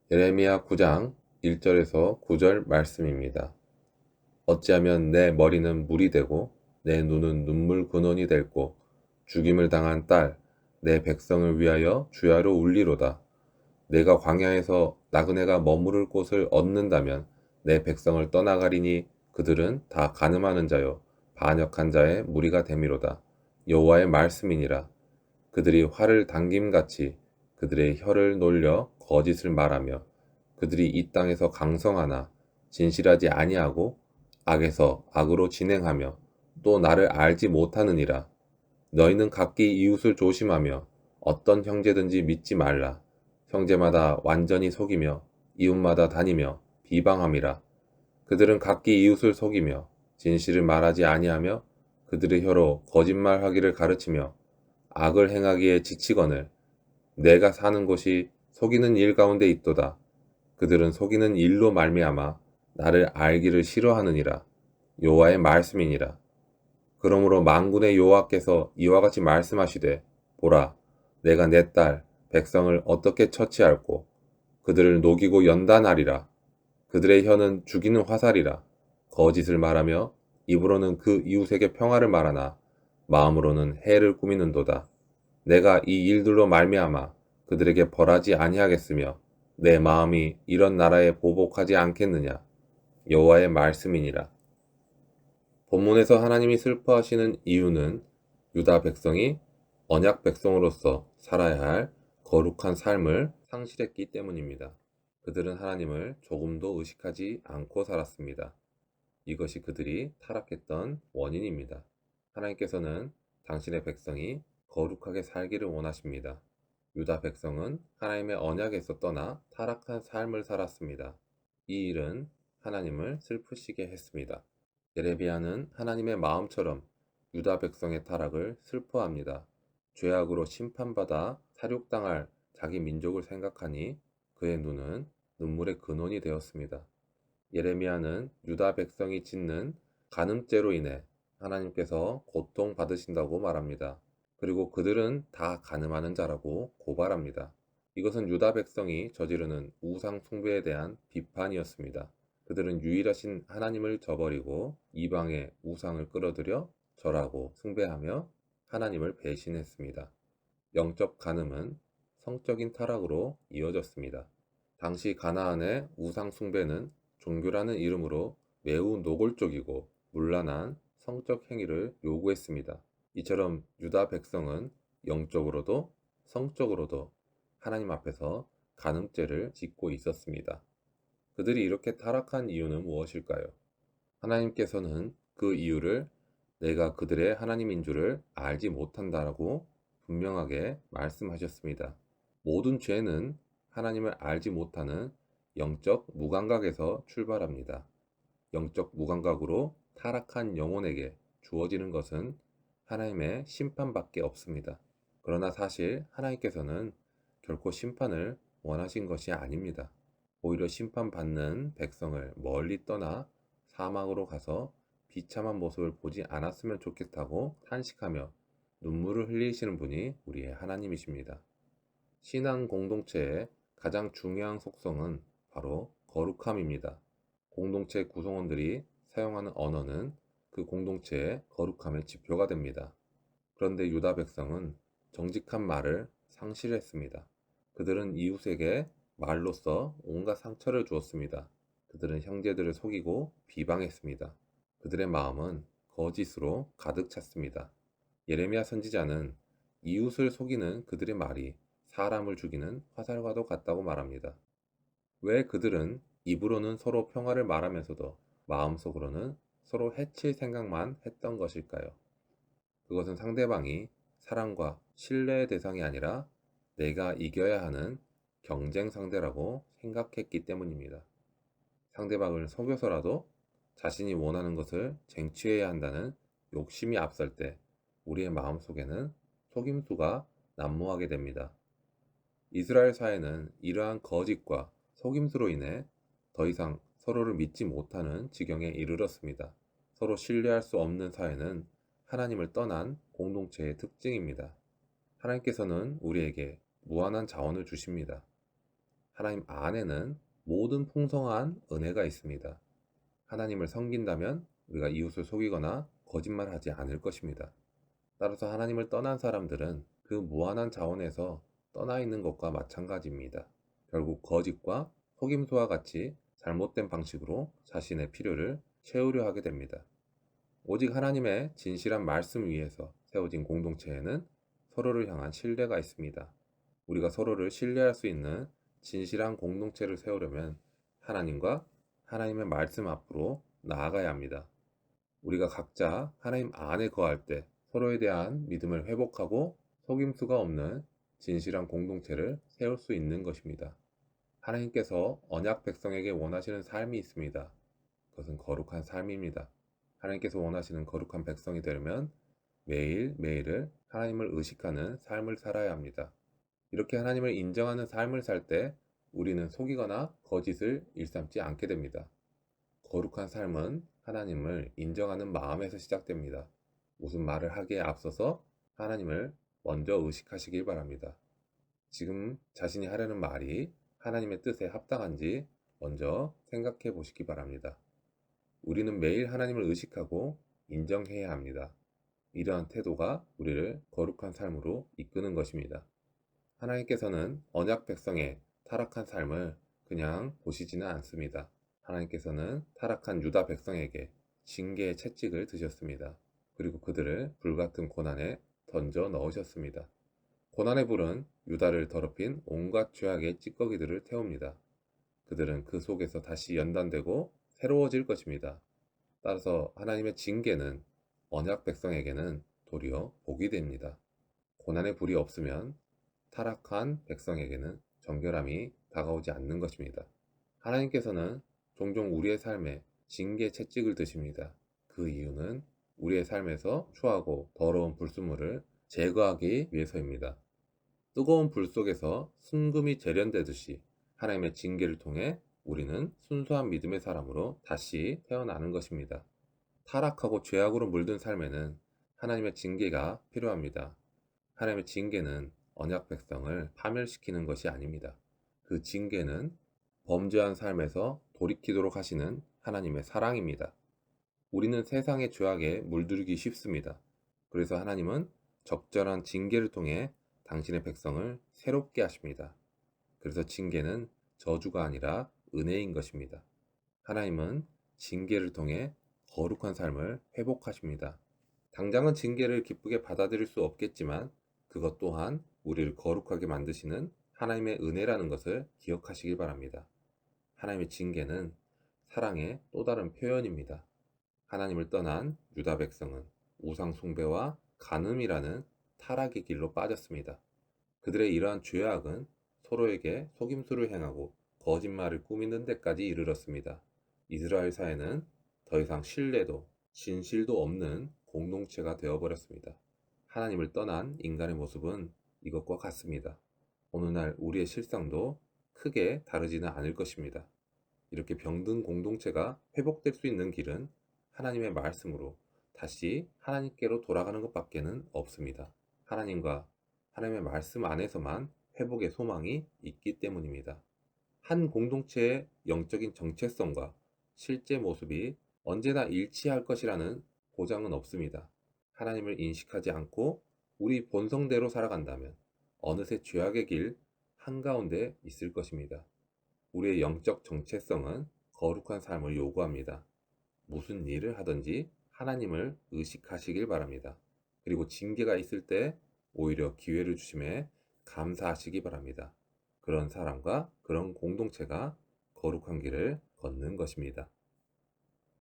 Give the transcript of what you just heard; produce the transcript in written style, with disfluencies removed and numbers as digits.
예레미야 9장 1절에서 9절 말씀입니다. 어찌하면 내 머리는 물이 되고 내 눈은 눈물 근원이 될고 죽임을 당한 딸 내 백성을 위하여 주야로 울리로다. 내가 광야에서 나그네가 머무를 곳을 얻는다면 내 백성을 떠나가리니 그들은 다 간음하는 자요 반역한 자의 무리가 됨이로다. 여호와의 말씀이니라. 그들이 활을 당김같이 그들의 혀를 놀려 거짓을 말하며 그들이 이 땅에서 강성하나 진실하지 아니하고 악에서 악으로 진행하며 또 나를 알지 못하느니라. 너희는 각기 이웃을 조심하며 어떤 형제든지 믿지 말라. 형제마다 완전히 속이며 이웃마다 다니며 비방함이라. 그들은 각기 이웃을 속이며 진실을 말하지 아니하며 그들의 혀로 거짓말하기를 가르치며 악을 행하기에 지치거늘 내가 사는 곳이 속이는 일 가운데 있도다. 그들은 속이는 일로 말미암아 나를 알기를 싫어하느니라. 여호와의 말씀이니라. 그러므로 만군의 여호와께서 이와 같이 말씀하시되 보라 내가 내 딸 백성을 어떻게 처치할꼬 그들을 녹이고 연단하리라. 그들의 혀는 죽이는 화살이라. 거짓을 말하며 입으로는 그 이웃에게 평화를 말하나 마음으로는 해를 꾸미는도다. 내가 이 일들로 말미암아 그들에게 벌하지 아니하겠으며 내 마음이 이런 나라에 보복하지 않겠느냐. 여호와의 말씀이니라. 본문에서 하나님이 슬퍼하시는 이유는 유다 백성이 언약 백성으로서 살아야 할 거룩한 삶을 상실했기 때문입니다. 그들은 하나님을 조금도 의식하지 않고 살았습니다. 이것이 그들이 타락했던 원인입니다. 하나님께서는 당신의 백성이 거룩하게 살기를 원하십니다. 유다 백성은 하나님의 언약에서 떠나 타락한 삶을 살았습니다. 이 일은 하나님을 슬프시게 했습니다. 예레미야는 하나님의 마음처럼 유다 백성의 타락을 슬퍼합니다. 죄악으로 심판받아 사륙당할 자기 민족을 생각하니 그의 눈은 눈물의 근원이 되었습니다. 예레미야는 유다 백성이 짓는 간음죄로 인해 하나님께서 고통받으신다고 말합니다. 그리고 그들은 다 간음하는 자라고 고발합니다. 이것은 유다 백성이 저지르는 우상 숭배에 대한 비판이었습니다. 그들은 유일하신 하나님을 저버리고 이방의 우상을 끌어들여 절하고 숭배하며 하나님을 배신했습니다. 영적 간음은 성적인 타락으로 이어졌습니다. 당시 가나안의 우상 숭배는 종교라는 이름으로 매우 노골적이고 문란한 성적 행위를 요구했습니다. 이처럼 유다 백성은 영적으로도 성적으로도 하나님 앞에서 간음죄를 짓고 있었습니다. 그들이 이렇게 타락한 이유는 무엇일까요? 하나님께서는 그 이유를 내가 그들의 하나님인 줄을 알지 못한다라고 분명하게 말씀하셨습니다. 모든 죄는 하나님을 알지 못하는 영적 무감각에서 출발합니다. 영적 무감각으로 타락한 영혼에게 주어지는 것은 하나님의 심판밖에 없습니다. 그러나 사실 하나님께서는 결코 심판을 원하신 것이 아닙니다. 오히려 심판받는 백성을 멀리 떠나 사막으로 가서 비참한 모습을 보지 않았으면 좋겠다고 탄식하며 눈물을 흘리시는 분이 우리의 하나님이십니다. 신앙 공동체의 가장 중요한 속성은 바로 거룩함입니다. 공동체 구성원들이 사용하는 언어는 그 공동체의 거룩함의 지표가 됩니다. 그런데 유다 백성은 정직한 말을 상실했습니다. 그들은 이웃에게 말로써 온갖 상처를 주었습니다. 그들은 형제들을 속이고 비방했습니다. 그들의 마음은 거짓으로 가득 찼습니다. 예레미야 선지자는 이웃을 속이는 그들의 말이 사람을 죽이는 화살과도 같다고 말합니다. 왜 그들은 입으로는 서로 평화를 말하면서도 마음속으로는 서로 해칠 생각만 했던 것일까요? 그것은 상대방이 사랑과 신뢰의 대상이 아니라 내가 이겨야 하는 경쟁 상대라고 생각했기 때문입니다. 상대방을 속여서라도 자신이 원하는 것을 쟁취해야 한다는 욕심이 앞설 때 우리의 마음속에는 속임수가 난무하게 됩니다. 이스라엘 사회는 이러한 거짓과 속임수로 인해 더 이상 서로를 믿지 못하는 지경에 이르렀습니다. 서로 신뢰할 수 없는 사회는 하나님을 떠난 공동체의 특징입니다. 하나님께서는 우리에게 무한한 자원을 주십니다. 하나님 안에는 모든 풍성한 은혜가 있습니다. 하나님을 섬긴다면 우리가 이웃을 속이거나 거짓말하지 않을 것입니다. 따라서 하나님을 떠난 사람들은 그 무한한 자원에서 떠나 있는 것과 마찬가지입니다. 결국 거짓과 속임수와 같이 잘못된 방식으로 자신의 필요를 채우려 하게 됩니다. 오직 하나님의 진실한 말씀 위에서 세워진 공동체에는 서로를 향한 신뢰가 있습니다. 우리가 서로를 신뢰할 수 있는 진실한 공동체를 세우려면 하나님과 하나님의 말씀 앞으로 나아가야 합니다. 우리가 각자 하나님 안에 거할 때 서로에 대한 믿음을 회복하고 속임수가 없는 진실한 공동체를 세울 수 있는 것입니다. 하나님께서 언약 백성에게 원하시는 삶이 있습니다. 그것은 거룩한 삶입니다. 하나님께서 원하시는 거룩한 백성이 되려면 매일매일을 하나님을 의식하는 삶을 살아야 합니다. 이렇게 하나님을 인정하는 삶을 살 때 우리는 속이거나 거짓을 일삼지 않게 됩니다. 거룩한 삶은 하나님을 인정하는 마음에서 시작됩니다. 무슨 말을 하기에 앞서서 하나님을 먼저 의식하시길 바랍니다. 지금 자신이 하려는 말이 하나님의 뜻에 합당한지 먼저 생각해 보시기 바랍니다. 우리는 매일 하나님을 의식하고 인정해야 합니다. 이러한 태도가 우리를 거룩한 삶으로 이끄는 것입니다. 하나님께서는 언약 백성의 타락한 삶을 그냥 보시지는 않습니다. 하나님께서는 타락한 유다 백성에게 징계의 채찍을 드셨습니다. 그리고 그들을 불같은 고난에 던져 넣으셨습니다. 고난의 불은 유다를 더럽힌 온갖 죄악의 찌꺼기들을 태웁니다. 그들은 그 속에서 다시 연단되고 새로워질 것입니다. 따라서 하나님의 징계는 언약 백성에게는 도리어 복이 됩니다. 고난의 불이 없으면 타락한 백성에게는 정결함이 다가오지 않는 것입니다. 하나님께서는 종종 우리의 삶에 징계 채찍을 드십니다. 그 이유는 우리의 삶에서 추하고 더러운 불순물을 제거하기 위해서입니다. 뜨거운 불 속에서 순금이 재련되듯이 하나님의 징계를 통해 우리는 순수한 믿음의 사람으로 다시 태어나는 것입니다. 타락하고 죄악으로 물든 삶에는 하나님의 징계가 필요합니다. 하나님의 징계는 언약 백성을 파멸시키는 것이 아닙니다. 그 징계는 범죄한 삶에서 돌이키도록 하시는 하나님의 사랑입니다. 우리는 세상의 죄악에 물들기 쉽습니다. 그래서 하나님은 적절한 징계를 통해 당신의 백성을 새롭게 하십니다. 그래서 징계는 저주가 아니라 은혜인 것입니다. 하나님은 징계를 통해 거룩한 삶을 회복하십니다. 당장은 징계를 기쁘게 받아들일 수 없겠지만 그것 또한 우리를 거룩하게 만드시는 하나님의 은혜라는 것을 기억하시길 바랍니다. 하나님의 징계는 사랑의 또 다른 표현입니다. 하나님을 떠난 유다 백성은 우상 숭배와 간음이라는 타락의 길로 빠졌습니다. 그들의 이러한 죄악은 서로에게 속임수를 행하고 거짓말을 꾸미는 데까지 이르렀습니다. 이스라엘 사회는 더 이상 신뢰도, 진실도 없는 공동체가 되어버렸습니다. 하나님을 떠난 인간의 모습은 이것과 같습니다. 어느 날 우리의 실상도 크게 다르지는 않을 것입니다. 이렇게 병든 공동체가 회복될 수 있는 길은 하나님의 말씀으로 다시 하나님께로 돌아가는 것밖에는 없습니다. 하나님과 하나님의 말씀 안에서만 회복의 소망이 있기 때문입니다. 한 공동체의 영적인 정체성과 실제 모습이 언제나 일치할 것이라는 보장은 없습니다. 하나님을 인식하지 않고 우리 본성대로 살아간다면 어느새 죄악의 길 한가운데 있을 것입니다. 우리의 영적 정체성은 거룩한 삶을 요구합니다. 무슨 일을 하든지 하나님을 의식하시길 바랍니다. 그리고 징계가 있을 때 오히려 기회를 주심에 감사하시기 바랍니다. 그런 사람과 그런 공동체가 거룩한 길을 걷는 것입니다.